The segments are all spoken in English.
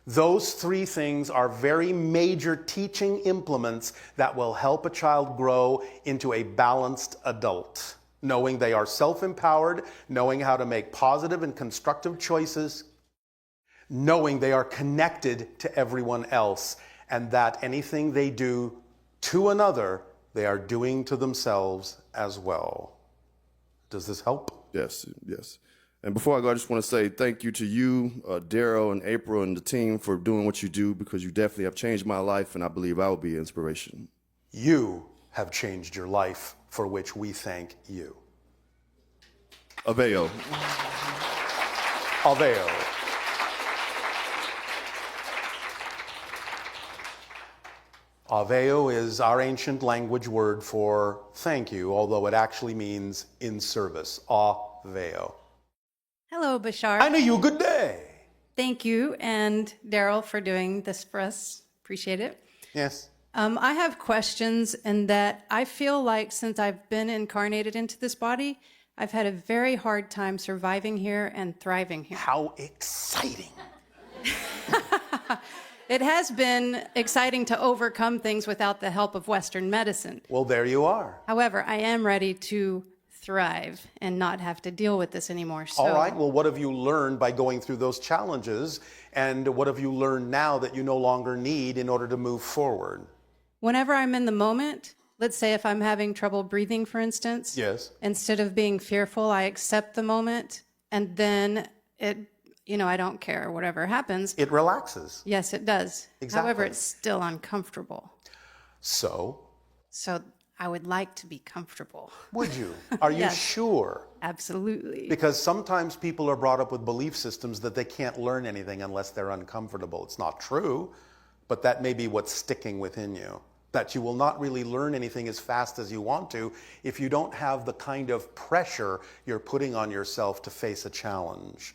Those three things are very major teaching implements that will help a child grow into a balanced adult, knowing they are self-empowered, knowing how to make positive and constructive choices, knowing they are connected to everyone else, and that anything they do to another, they are doing to themselves as well. Does this help? Yes, yes. And before I go, I just want to say thank you to you, Darryl and April and the team for doing what you do, because you definitely have changed my life, and I believe I will be an inspiration. You have changed your life, for which we thank you. Aveo. Aveo. Aveo is our ancient language word for thank you, although it actually means in service. Aveo. Hello, Bashar. I know you. Good day. Thank you and Darryl for doing this for us. Appreciate it. Yes. I have questions in that I feel like since I've been incarnated into this body, I've had a very hard time surviving here and thriving here. How exciting. It has been exciting to overcome things without the help of Western medicine. Well, there you are. However, I am ready to thrive and not have to deal with this anymore. So, All right. Well, what have you learned by going through those challenges? And what have you learned now that you no longer need in order to move forward? whenever I'm in the moment, let's say if I'm having trouble breathing, for instance, Yes. instead of being fearful, I accept the moment, and then I don't care, whatever happens. It relaxes. Yes, it does. Exactly. However, it's still uncomfortable. So, So I would like to be comfortable. would you? Are you Yes. sure? Absolutely. Because sometimes people are brought up with belief systems that they can't learn anything unless they're uncomfortable. It's not true, but that may be what's sticking within you. That you will not really learn anything as fast as you want to if you don't have the kind of pressure you're putting on yourself to face a challenge.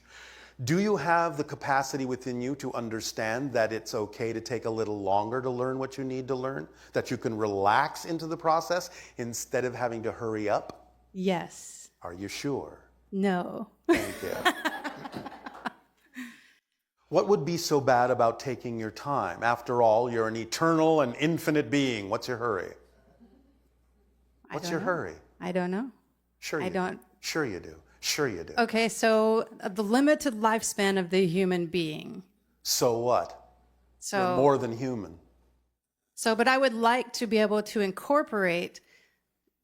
Do you have the capacity within you to understand that it's okay to take a little longer to learn what you need to learn? That you can relax into the process instead of having to hurry up? Yes. Are you sure? No. Thank you. What would be so bad about taking your time? After all, you're an eternal and infinite being. What's your hurry? What's your hurry? I don't know. Sure you I do. don't. Sure you do. Sure you do. Okay, so the limited lifespan of the human being. So what? You're So more than human. but I would like to be able to incorporate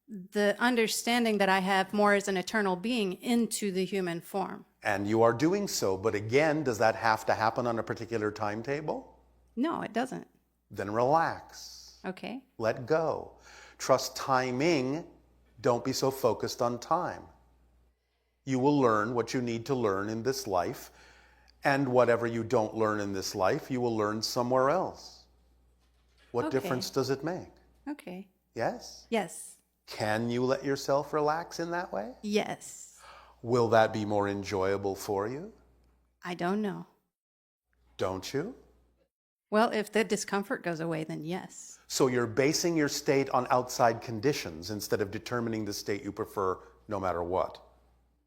the understanding that I have more as an eternal being into the human form. And you are doing so. But again, does that have to happen on a particular timetable? No, it doesn't. Then relax. Okay. Let go. Trust timing. Don't be so focused on time. You will learn what you need to learn in this life, and whatever you don't learn in this life, you will learn somewhere else. What Okay. difference does it make? Okay. Yes? Yes. Can you let yourself relax in that way? Yes. Will that be more enjoyable for you? I don't know. Don't you? Well, if the discomfort goes away, then yes. So you're basing your state on outside conditions instead of determining the state you prefer no matter what.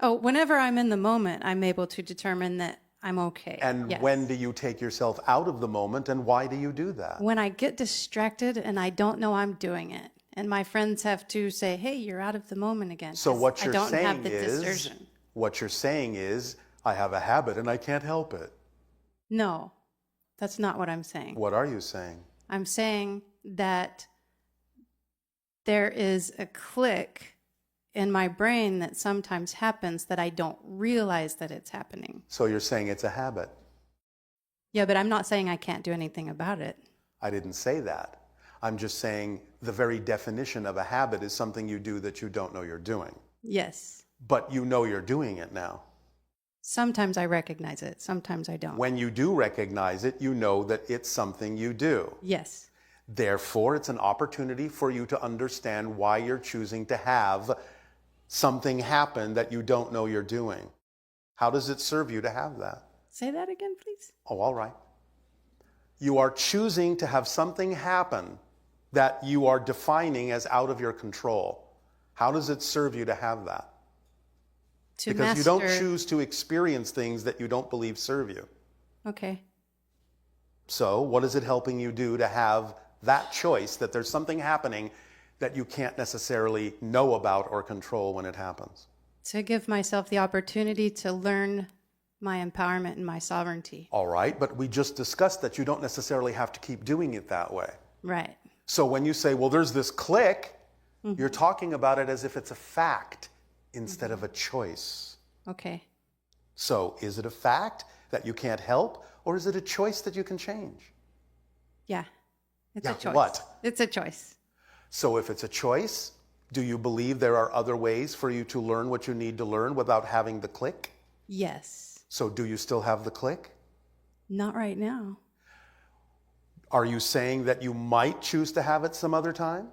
Oh, whenever I'm in the moment, I'm able to determine that I'm okay. And Yes. when do you take yourself out of the moment, and why do you do that? When I get distracted and I don't know I'm doing it, and my friends have to say, "Hey, you're out of the moment again." So 'cause what I you're don't have saying the is, discernment. I have a habit and I can't help it. No, that's not what I'm saying. What are you saying? I'm saying that there is a click in my brain that sometimes happens that I don't realize that it's happening. So you're saying it's a habit. Yeah, but I'm not saying I can't do anything about it. I didn't say that. I'm just saying the very definition of a habit is something you do that you don't know you're doing. Yes. But you know you're doing it now. Sometimes I recognize it, sometimes I don't. When you do recognize it, you know that it's something you do. Yes. Therefore, it's an opportunity for you to understand why you're choosing to have something happen that you don't know you're doing. How does it serve you to have that? Say that again, please. Oh, all right. You are choosing to have something happen that you are defining as out of your control. How does it serve you to have that? To Because master. you don't choose to experience things that you don't believe serve you. Okay. So what is it helping you do to have that choice, that there's something happening that you can't necessarily know about or control when it happens? To give myself the opportunity to learn my empowerment and my sovereignty. All right, but we just discussed that you don't necessarily have to keep doing it that way. Right. So when you say, well, there's this click, you're talking about it as if it's a fact instead of a choice. Okay. So is it a fact that you can't help, or is it a choice that you can change? Yeah. It's Yeah, a choice. what? It's a choice. So if it's a choice, do you believe there are other ways for you to learn what you need to learn without having the click? Yes. So do you still have the click? Not right now. Are you saying that you might choose to have it some other time?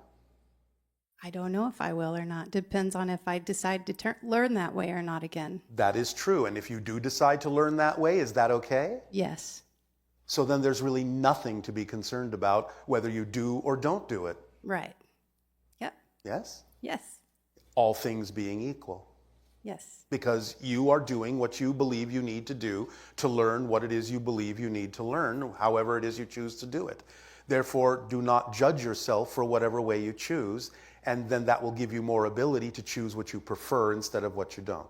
I don't know if I will or not. Depends on if I decide to learn that way or not again. That is true. And if you do decide to learn that way, is that okay? Yes. So then there's really nothing to be concerned about whether you do or don't do it. Right. Yep. Yes? Yes. All things being equal. Yes. Because you are doing what you believe you need to do to learn what it is you believe you need to learn, however it is you choose to do it. Therefore, do not judge yourself for whatever way you choose, and then that will give you more ability to choose what you prefer instead of what you don't.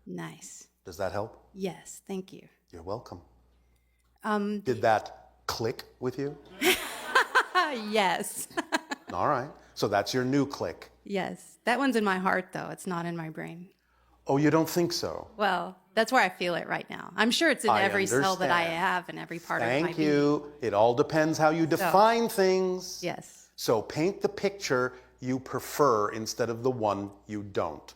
Nice. Does that help? Yes. Thank you. You're welcome. Did that click with you? Yes. All right. So that's your new click. Yes. That one's in my heart, though. It's not in my brain. Oh, you don't think so? Well, that's where I feel it right now. I'm sure it's in I every cell that I understand. have and every part of my Thank being. you. It all depends how you define things. Yes. So paint the picture you prefer instead of the one you don't.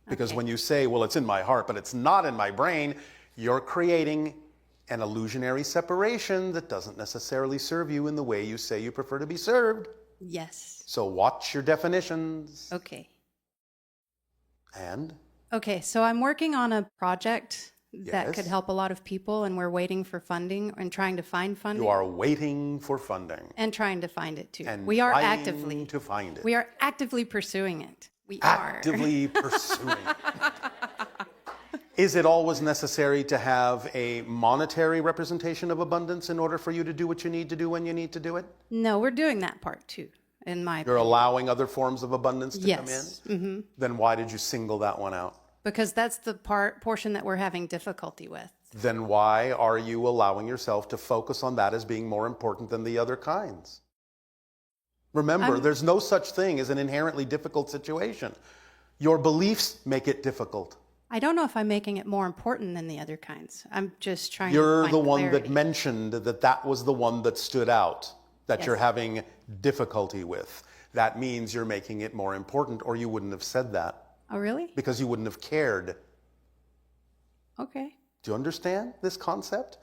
Because Okay. when you say, well, it's in my heart, but it's not in my brain, you're creating an illusionary separation that doesn't necessarily serve you in the way you say you prefer to be served. Yes. So watch your definitions. Okay. And Okay, so I'm working on a project that Yes. could help a lot of people, and we're waiting for funding and trying to find funding. you are waiting for funding. And trying to find it too. And We are trying actively to find it. We are actively pursuing it. We Actively pursuing. Is it always necessary to have a monetary representation of abundance in order for you to do what you need to do when you need to do it? are. No, we're doing that part too. In my You're allowing other forms of abundance to come in? yes, mm-hmm. Then why did you single that one out? Because that's the portion that we're having difficulty with. Then why are you allowing yourself to focus on that as being more important than the other kinds? Remember, there's no such thing as an inherently difficult situation. Your beliefs make it difficult. I don't know if I'm making it more important than the other kinds. I'm just trying to You're find the one that clarity. mentioned that that was the one that stood out, that Yes. you're having difficulty with. That means you're making it more important, or you wouldn't have said that, Oh, really? because you wouldn't have cared. Okay. Do you understand this concept?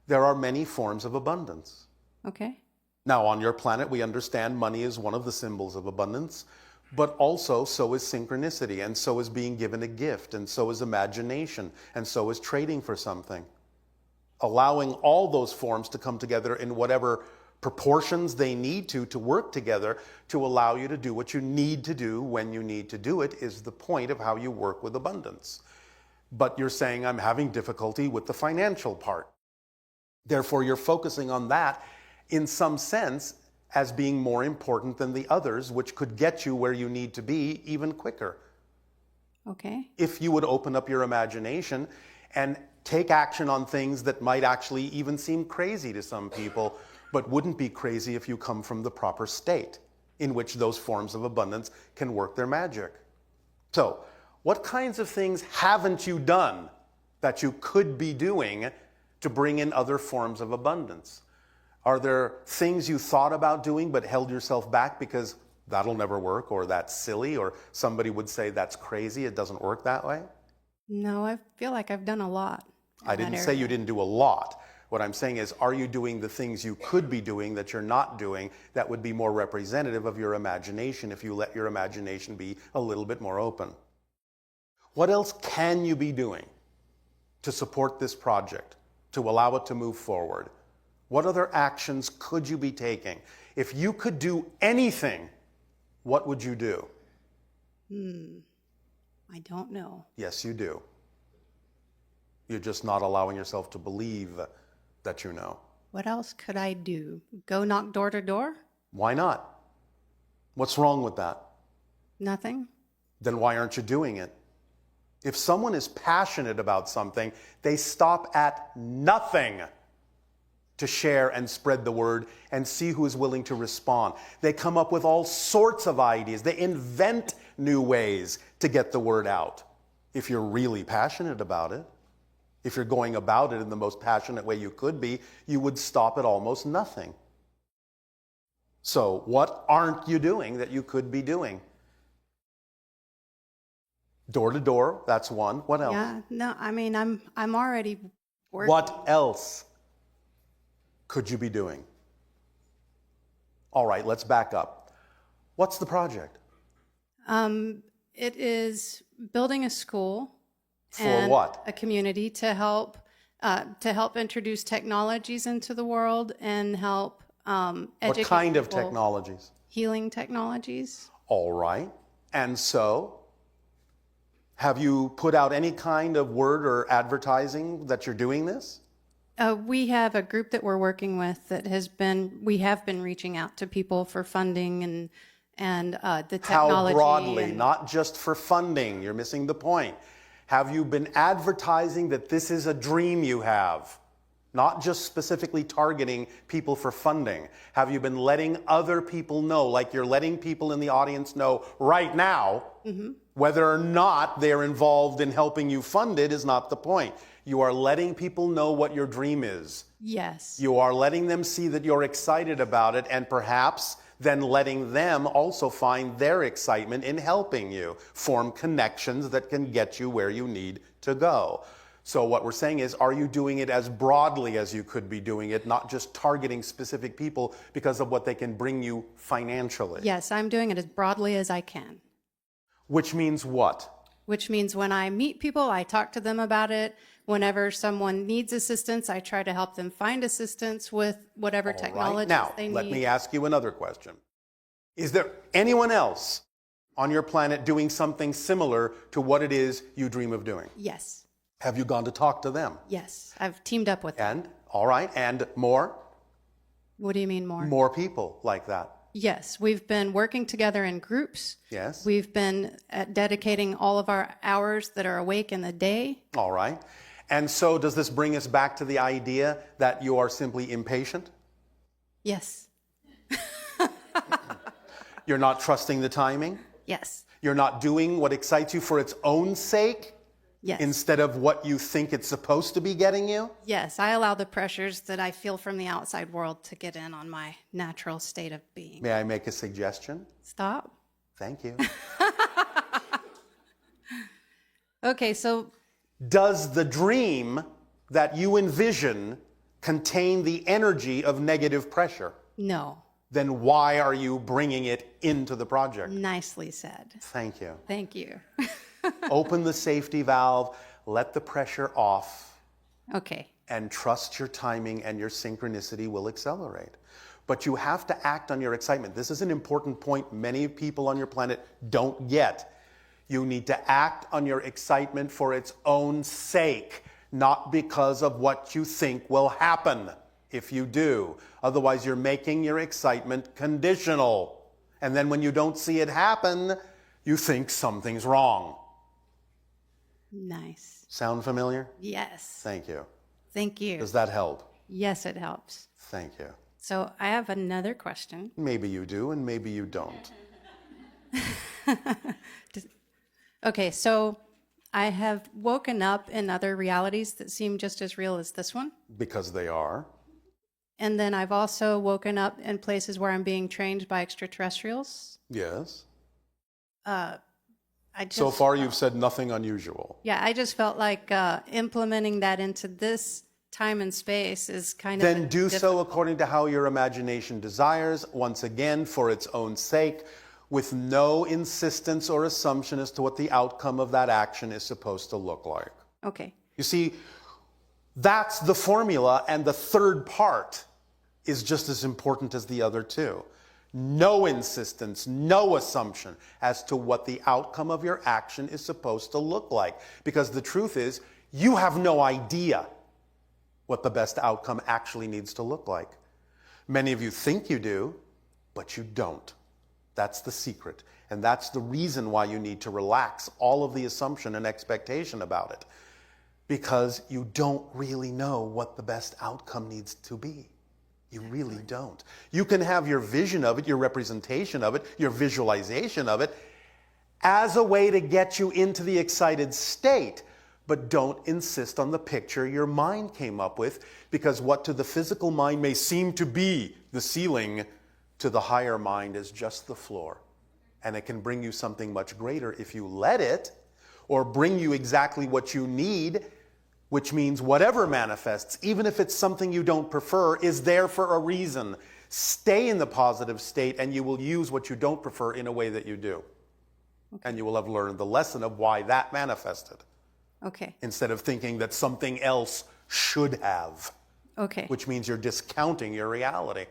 There are many forms of abundance. Okay. Now, on your planet, we understand money is one of the symbols of abundance, but also so is synchronicity, and so is being given a gift, and so is imagination, and so is trading for something. Allowing all those forms to come together in whatever proportions they need to work together to allow you to do what you need to do when you need to do it is the point of how you work with abundance. But you're saying, I'm having difficulty with the financial part. Therefore, you're focusing on that in some sense as being more important than the others, which could get you where you need to be even quicker. Okay. If you would open up your imagination and take action on things that might actually even seem crazy to some people, but wouldn't be crazy if you come from the proper state in which those forms of abundance can work their magic. So, what kinds of things haven't you done that you could be doing to bring in other forms of abundance? Are there things you thought about doing but held yourself back because that'll never work, or that's silly, or somebody would say that's crazy, it doesn't work that way? No, I feel like I've done a lot. in I that didn't say area. you didn't do a lot. What I'm saying is, are you doing the things you could be doing that you're not doing that would be more representative of your imagination if you let your imagination be a little bit more open? What else can you be doing to support this project, to allow it to move forward? What other actions could you be taking? If you could do anything, what would you do? I don't know. Yes, you do. You're just not allowing yourself to believe that you know. What else could I do? Go knock door to door? Why not? What's wrong with that? Nothing. Then why aren't you doing it? If someone is passionate about something, they stop at nothing to share and spread the word and see who is willing to respond. They come up with all sorts of ideas. They invent new ways to get the word out. If you're really passionate about it, if you're going about it in the most passionate way you could be, you would stop at almost nothing. So what aren't you doing that you could be doing? Door to door, that's one. What else? Yeah, no, I mean, I'm already working. What else could you be doing? All right, let's back up. What's the project? It is building a school. For and what? A community to help introduce technologies into the world and help educate What kind of people. technologies? Healing technologies. All right. And so, have you put out any kind of word or advertising that you're doing this? We have a group that we're working with that we have been reaching out to people for funding and the technology. How broadly? Not just for funding. You're missing the point. Have you been advertising that this is a dream you have? Not just specifically targeting people for funding. Have you been letting other people know, like you're letting people in the audience know right now, whether or not they're involved in helping you fund it is not the point. You are letting people know what your dream is. Yes. You are letting them see that you're excited about it, and perhaps then letting them also find their excitement in helping you form connections that can get you where you need to go. So what we're saying is, are you doing it as broadly as you could be doing it, not just targeting specific people because of what they can bring you financially? Yes, I'm doing it as broadly as I can. Which means what? Which means when I meet people, I talk to them about it. Whenever someone needs assistance, I try to help them find assistance with whatever technology they need. Now, let me ask you another question. Is there anyone else on your planet doing something similar to what it is you dream of doing? Yes. Have you gone to talk to them? Yes. I've teamed up with them. And, all right, and more? What do you mean more? More people like that. Yes. We've been working together in groups. Yes. We've been dedicating all of our hours that are awake in the day. All right. And so does this bring us back to the idea that you are simply impatient? Yes. You're not trusting the timing? Yes. You're not doing what excites you for its own sake? Yes. Instead of what you think it's supposed to be getting you? Yes. I allow the pressures that I feel from the outside world to get in on my natural state of being. May I make a suggestion? Stop. Thank you. Okay, so Does the dream that you envision contain the energy of negative pressure? no. Then why are you bringing it into the project? Nicely said. Thank you. Thank you. Open the safety valve, let the pressure off, Okay. and trust your timing, and your synchronicity will accelerate. But you have to act on your excitement. This is an important point many people on your planet don't get. You need to act on your excitement for its own sake, not because of what you think will happen if you do. Otherwise, you're making your excitement conditional. And then when you don't see it happen, you think something's wrong. Nice. Sound familiar? Yes. Thank you. Thank you. Does that help? Yes, it helps. Thank you. So I have another question. Maybe you do, and maybe you don't. Okay, so I have woken up in other realities that seem just as real as this one. Because they are. And then I've also woken up in places where I'm being trained by extraterrestrials. Yes. So far, you've said nothing unusual. Yeah, I just felt like implementing that into this time and space is kind of... Then do so according to how your imagination desires, once again, for its own sake, with no insistence or assumption as to what the outcome of that action is supposed to look like. Okay. You see, that's the formula, and the third part is just as important as the other two. No insistence, no assumption as to what the outcome of your action is supposed to look like. Because the truth is, you have no idea. what the best outcome actually needs to look like. Many of you think you do, but you don't. That's the secret. And that's the reason why you need to relax all of the assumption and expectation about it. Because you don't really know what the best outcome needs to be. You really don't. You can have your vision of it, your representation of it, your visualization of it as a way to get you into the excited state. But don't insist on the picture your mind came up with, because what to the physical mind may seem to be the ceiling, to the higher mind is just the floor. And it can bring you something much greater if you let it, or bring you exactly what you need, which means whatever manifests, even if it's something you don't prefer, is there for a reason. Stay in the positive state and you will use what you don't prefer in a way that you do. Okay. And you will have learned the lesson of why that manifested. Okay. Instead of thinking that something else should have. Okay. Which means you're discounting your reality.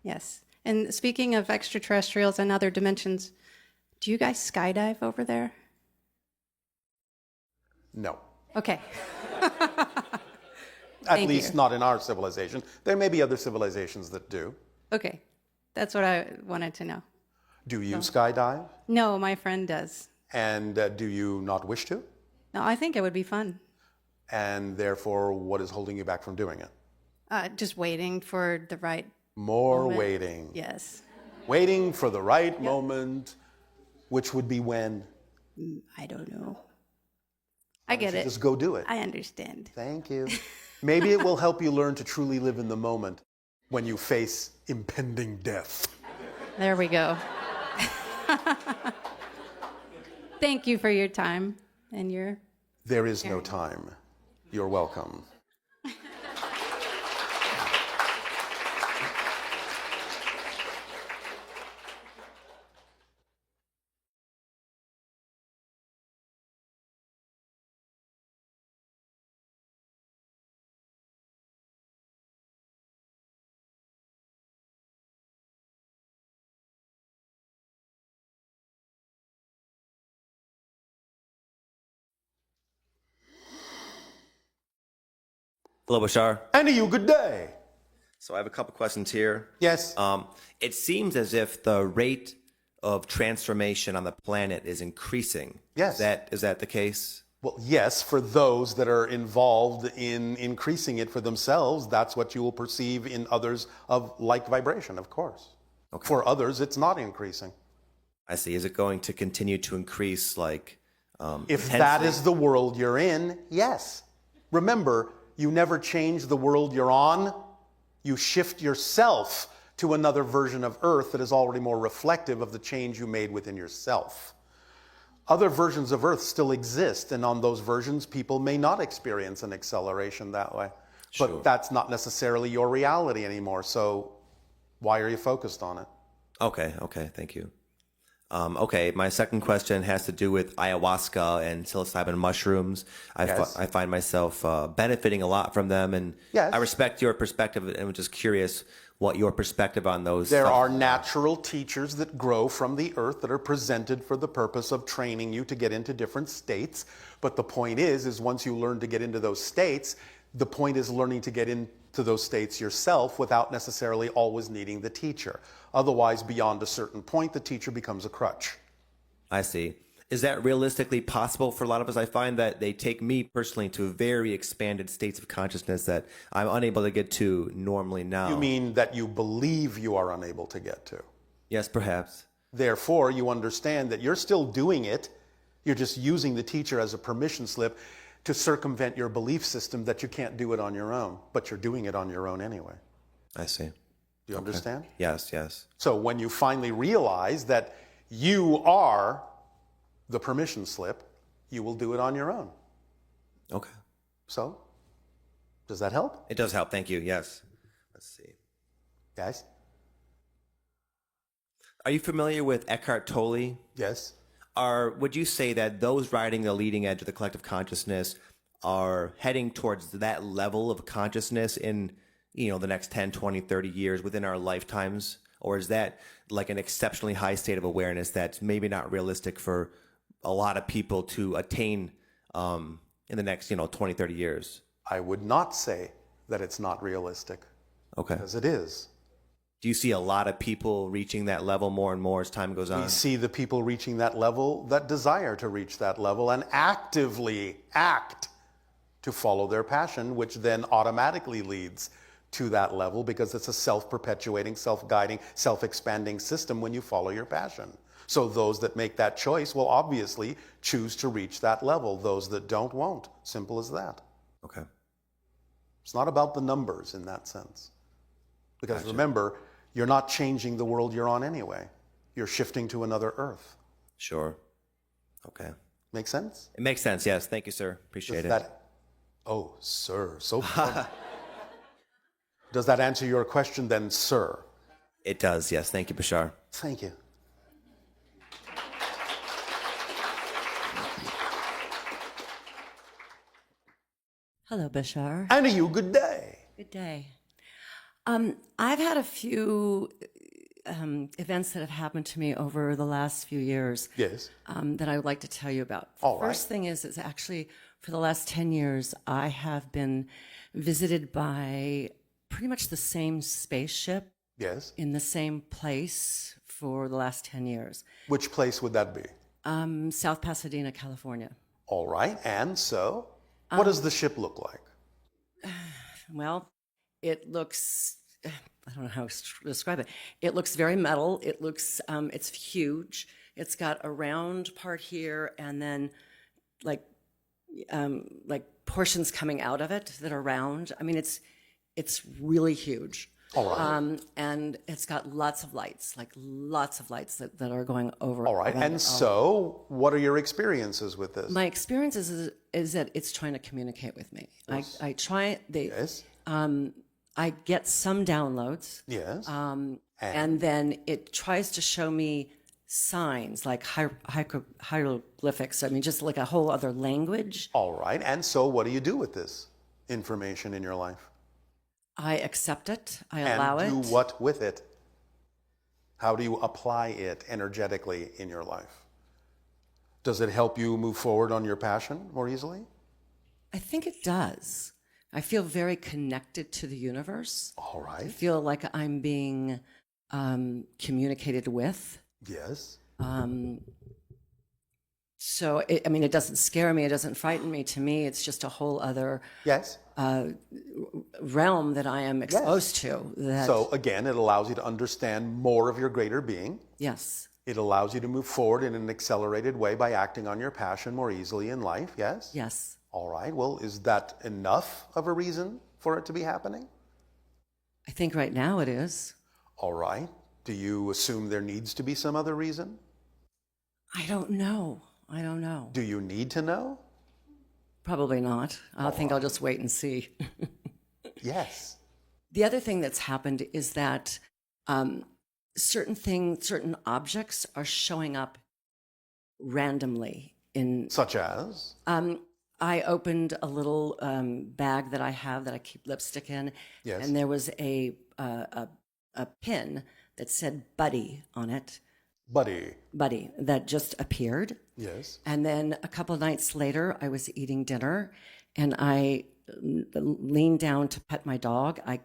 Yes. And speaking of extraterrestrials and other dimensions, do you guys skydive over there? No. Okay. At least not in our civilization. There may be other civilizations that do. Okay. That's what I wanted to know. Do you skydive? No, my friend does. And do you not wish to? No, I think it would be fun. And therefore, what is holding you back from doing it? Just waiting for the right moment. Waiting. Yes. Waiting for the right moment, which would be when? I don't know. I get it. Just go do it. I understand. Thank you. Maybe it will help you learn to truly live in the moment when you face impending death. There we go. Thank you for your time and your... There is no time. You're welcome. Hello, Bashar. And to you, good day. So I have a couple questions here. Yes. It seems as if the rate of transformation on the planet is increasing. Yes. Is that the case? Well, yes, for those that are involved in increasing it for themselves, that's what you will perceive in others of like vibration, of course. Okay. For others, it's not increasing. I see. Is it going to continue to increase, like, if intensely? that is the world you're in, yes. Remember, you never change the world you're on. You shift yourself to another version of Earth that is already more reflective of the change you made within yourself. Other versions of Earth still exist, and on those versions, people may not experience an acceleration that way. Sure. But that's not necessarily your reality anymore, so why are you focused on it? Okay, thank you. Okay, my second question has to do with ayahuasca and psilocybin mushrooms. I find myself benefiting a lot from them, and yes. I respect your perspective, and I'm just curious what your perspective on those. There are natural teachers that grow from the earth that are presented for the purpose of training you to get into different states. But the point is once you learn to get into those states, the point is learning to get into those states yourself without necessarily always needing the teacher. Otherwise, beyond a certain point, the teacher becomes a crutch. I see. Is that realistically possible for a lot of us? I find that they take me personally to very expanded states of consciousness that I'm unable to get to normally now. You mean that you believe you are unable to get to? Yes, perhaps. Therefore, you understand that you're still doing it. You're just using the teacher as a permission slip to circumvent your belief system that you can't do it on your own, but you're doing it on your own anyway. I see. Do you understand? Yes. So when you finally realize that you are the permission slip, you will do it on your own. Okay. So, does that help? It does help. Thank you. Yes. Let's see. Guys? Are you familiar with Eckhart Tolle? Yes. Would you say that those riding the leading edge of the collective consciousness are heading towards that level of consciousness in, the next 10, 20, 30 years within our lifetimes? Or is that like an exceptionally high state of awareness that's maybe not realistic for a lot of people to attain in the next, 20, 30 years? I would not say that it's not realistic. Okay. Because it is. Do you see a lot of people reaching that level more and more as time goes on? We see the people reaching that level that desire to reach that level and actively act to follow their passion, which then automatically leads to that level because it's a self-perpetuating, self-guiding, self-expanding system when you follow your passion. So those that make that choice will obviously choose to reach that level. Those that don't won't. Simple as that. Okay. It's not about the numbers in that sense. Because remember, you're not changing the world you're on anyway. You're shifting to another earth. Sure. Okay. Make sense? It makes sense. Yes. Thank you, sir. Appreciate it. Oh, sir. So does that answer your question then, sir? It does. Yes. Thank you, Bashar. Thank you. Hello, Bashar. And to you, good day. Good day. I've had a few events that have happened to me over the last few years Yes. that I would like to tell you about. All right. First thing is actually for the last 10 years, I have been visited by pretty much the same spaceship Yes. in the same place for the last 10 years. Which place would that be? South Pasadena, California. All right. And so, what does the ship look like? Well, it looks, I don't know how to describe it. It looks very metal. It looks, it's huge. It's got a round part here and then like portions coming out of it that are round. I mean, it's really huge. All right. And it's got lots of lights that are going over. All right. around And it. what are your experiences with this? My experience is that it's trying to communicate with me. Yes. I try, Yes. I get some downloads. Yes. And then it tries to show me signs like hieroglyphics. I mean, just like a whole other language. All right. And so what do you do with this information in your life? I accept it. I And allow it. do what with it? How do you apply it energetically in your life? Does it help you move forward on your passion more easily? I think it does. I feel very connected to the universe. All I right. feel like I'm being communicated with. Yes. So, it doesn't scare me. It doesn't frighten me. To me, it's just a whole other Yes. realm that I am exposed to. So again, it allows you to understand more of your greater being. Yes. It allows you to move forward in an accelerated way by acting on your passion more easily in life. Yes? Yes. All right. Well, is that enough of a reason for it to be happening? I think right now it is. All right. Do you assume there needs to be some other reason? I don't know. Do you need to know? Probably not. I think I'll just wait and see. Yes. The other thing that's happened is that certain objects are showing up randomly in. Such as? I opened a little bag that I have that I keep lipstick in, Yes. and there was a pin that said "Buddy" on it. Buddy, that just appeared. Yes. And then a couple of nights later, I was eating dinner, and I leaned down to pet my dog. I,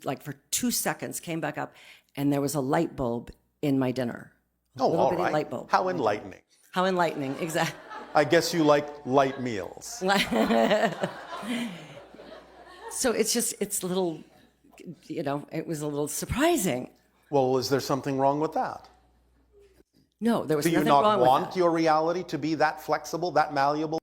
like for 2 seconds, came back up, and there was a light bulb in my dinner. Oh, little all bitty right. light bulb. How enlightening. How enlightening, exactly. I guess you like light meals. So it's a little, it was a little surprising. Well, is there something wrong with that? No, there was Do you nothing not wrong with want that. your reality to be that flexible, that malleable?